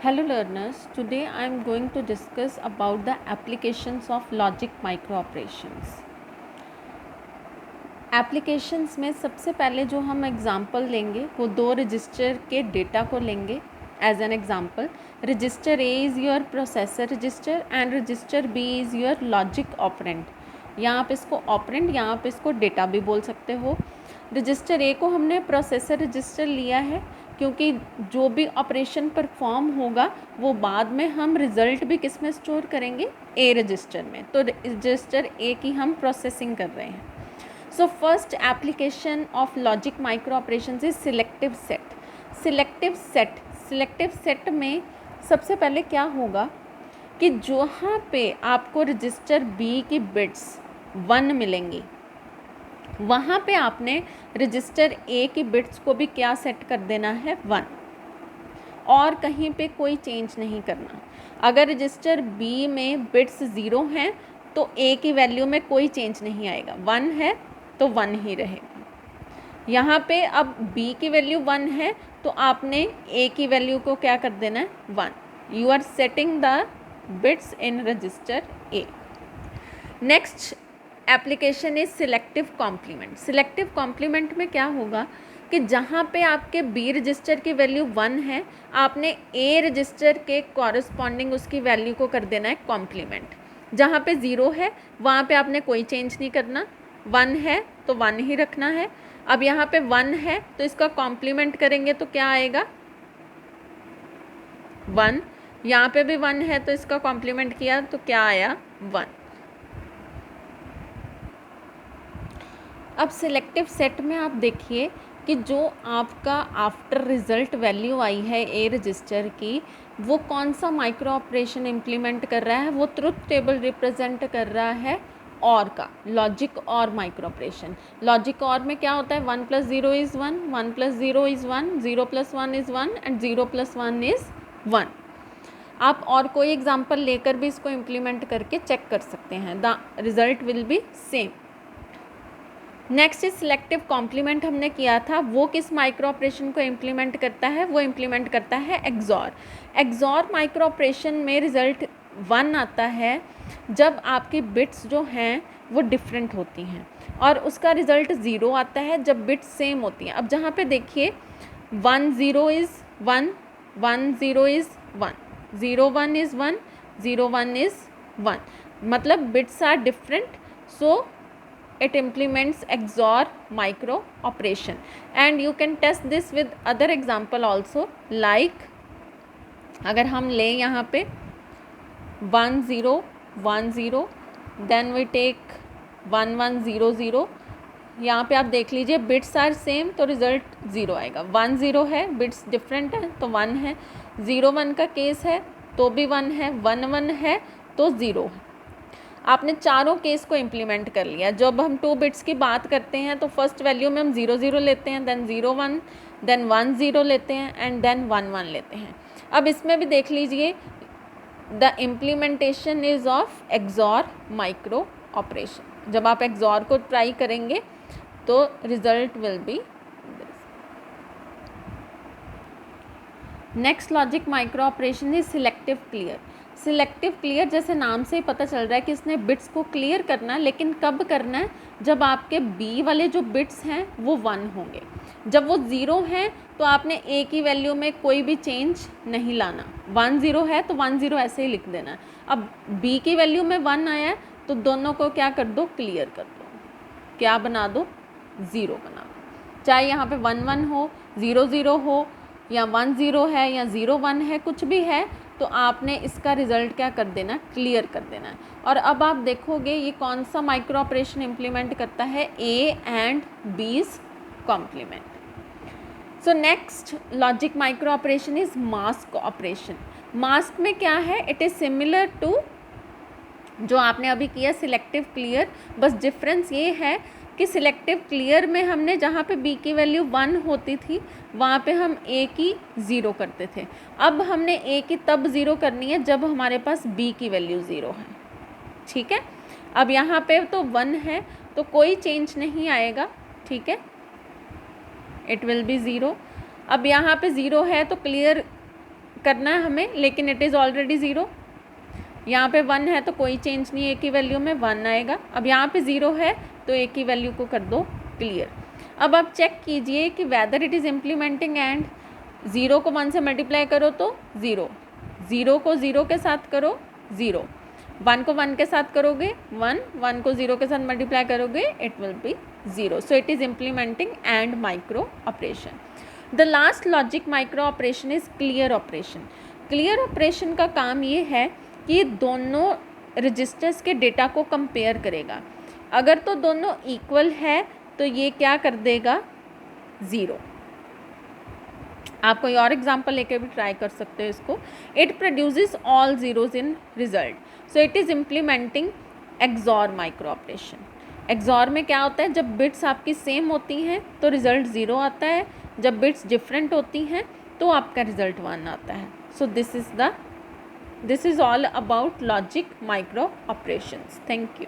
Hello learners, today I am going to discuss about the applications of logic microoperations. Applications में सबसे पहले जो हम एग्जांपल लेंगे वो दो रजिस्टर के डेटा को लेंगे as an example. Register A is your processor register and register B is your logic operand. यहाँ पे इसको ऑपरेंड, यहाँ पे इसको डेटा भी बोल सकते हो. रजिस्टर ए को हमने प्रोसेसर रजिस्टर लिया है क्योंकि जो भी ऑपरेशन परफॉर्म होगा वो बाद में हम रिज़ल्ट भी किस में स्टोर करेंगे, ए रजिस्टर में. तो रजिस्टर ए की हम प्रोसेसिंग कर रहे हैं. So first application of logic micro operations is selective set. Selective set में सबसे पहले क्या होगा कि जहाँ पे आपको रजिस्टर बी की बिट्स 1 मिलेंगी वहाँ पे आपने रजिस्टर ए की बिट्स को भी क्या सेट कर देना है, 1, और कहीं पे कोई चेंज नहीं करना. अगर रजिस्टर बी में बिट्स 0 हैं तो ए की वैल्यू में कोई चेंज नहीं आएगा. 1 है तो 1 ही रहेगा. यहाँ पे अब बी की वैल्यू 1 है तो आपने ए की वैल्यू को क्या कर देना है, 1. You are setting the bits in register A. Next application is selective complement. Selective complement में क्या होगा कि जहाँ पे आपके बी रजिस्टर की वैल्यू 1 है आपने ए रजिस्टर के कॉरस्पॉन्डिंग उसकी वैल्यू को कर देना है कॉम्प्लीमेंट. जहाँ पे 0 है वहाँ पे आपने कोई चेंज नहीं करना. 1 है तो 1 ही रखना है. अब यहाँ पे 1 है तो इसका कॉम्प्लीमेंट करेंगे तो क्या आएगा, 1. यहाँ पे भी 1 है तो इसका कॉम्प्लीमेंट किया तो क्या आया, 1. अब सिलेक्टिव सेट में आप देखिए कि जो आपका आफ्टर रिज़ल्ट वैल्यू आई है ए रजिस्टर की, वो कौन सा माइक्रो ऑपरेशन इम्प्लीमेंट कर रहा है, वो ट्रुथ टेबल रिप्रेजेंट कर रहा है और का, लॉजिक और माइक्रो ऑपरेशन. लॉजिक और में क्या होता है, 1 + 0 is 1, 1 + 0 is 1, 0 + 1 is 1 and 0 + 1 is 1. आप और कोई एग्जाम्पल लेकर भी इसको इम्प्लीमेंट करके चेक कर सकते हैं. The result will be same. Next is selective complement हमने किया था, वो किस माइक्रो ऑपरेशन को इम्प्लीमेंट करता है, वो इम्प्लीमेंट करता है एक्सॉर. एक्सॉर माइक्रो ऑपरेशन में रिज़ल्ट 1 आता है जब आपकी बिट्स जो हैं वो डिफरेंट होती हैं, और उसका रिज़ल्ट 0 आता है जब बिट्स सेम होती हैं. अब जहाँ पे देखिए 1 0 इज़ 1, 1 0 इज़ 1, 0 1 इज़ 1, 0 1 इज़ 1, मतलब bits are different. So it implements XOR micro operation, and you can test this with other example also, like अगर हम लें यहाँ पे 1 0 1 0, then we take 1 1 0 0. यहाँ पे आप देख लीजिए बिट्स आर सेम तो रिज़ल्ट 0 आएगा. 1 0 है, बिट्स डिफरेंट है तो 1 है. 0 1 का केस है तो भी 1 है. 1 1 है तो 0 है. आपने चारों केस को इम्प्लीमेंट कर लिया. जब हम 2 बिट्स की बात करते हैं तो फर्स्ट वैल्यू में हम 0 0 लेते हैं, देन 0 1, देन 1 0 लेते हैं एंड देन 1 1 लेते हैं. अब इसमें भी देख लीजिए the implementation is of XOR micro operation. जब आप एक्सॉर को ट्राई करेंगे तो result will B this. Next logic micro operation is selective clear. Selective clear जैसे नाम से ही पता चल रहा है कि इसने बिट्स को क्लियर करना है, लेकिन कब करना है, जब आपके बी वाले जो बिट्स हैं वो 1 होंगे. जब वो 0 हैं तो आपने ए की वैल्यू में कोई भी चेंज नहीं लाना. 1 0 है तो 1 0 ऐसे ही लिख देना है. अब बी की वैल्यू में 1 आया है तो दोनों को क्या कर दो, क्लियर कर दो. क्या बना दो, 0 बना दो. चाहे यहाँ पे 1 1 हो, 0 0 हो, या 1 0 है या 0 1 है, कुछ भी है तो आपने इसका रिज़ल्ट क्या कर देना, क्लियर कर देना है. और अब आप देखोगे ये कौन सा माइक्रो ऑपरेशन इम्प्लीमेंट करता है, A and B's complement. So next logic micro operation is mask operation. Mask में क्या है, इट इज़ सिमिलर टू जो आपने अभी किया सिलेक्टिव क्लियर, बस डिफरेंस ये है कि सिलेक्टिव क्लियर में हमने जहाँ पे बी की वैल्यू 1 होती थी वहाँ पे हम ए की 0 करते थे. अब हमने ए की तब 0 करनी है जब हमारे पास बी की वैल्यू 0 है. ठीक है. अब यहाँ पे तो 1 है तो कोई चेंज नहीं आएगा. ठीक है, इट विल बी 0. अब यहाँ पे 0 है तो क्लियर करना है हमें, लेकिन इट इज़ ऑलरेडी 0। यहाँ पे 1 है तो कोई चेंज नहीं है, ए की वैल्यू में 1 आएगा। अब यहाँ पे 0 है तो ए की वैल्यू को कर दो क्लियर। अब आप चेक कीजिए कि whether it is implementing and. 0 को 1 से मल्टीप्लाई करो तो 0, 0 को 0 के साथ करो 0, 1 को 1 के साथ करोगे 1, 1 को 0 के साथ मल्टीप्लाई करोगे it will be 0। So it is implementing and micro operation. The last logic micro operation is clear operation. Clear operation का काम ये है कि दोनों रजिस्टर्स के डेटा को कंपेयर करेगा। अगर तो दोनों इक्वल है तो ये क्या कर देगा 0। आप कोई और एग्जांपल लेके भी ट्राई कर सकते हो इसको। It produces all zeros in result, so it is implementing XOR micro operation. XOR में क्या होता है, जब बिट्स आपकी सेम होती हैं तो रिजल्ट 0 आता है, जब बिट्स डिफरेंट होती हैं तो आपका रिजल्ट 1 आता है। So this is all about logic micro operations. Thank you.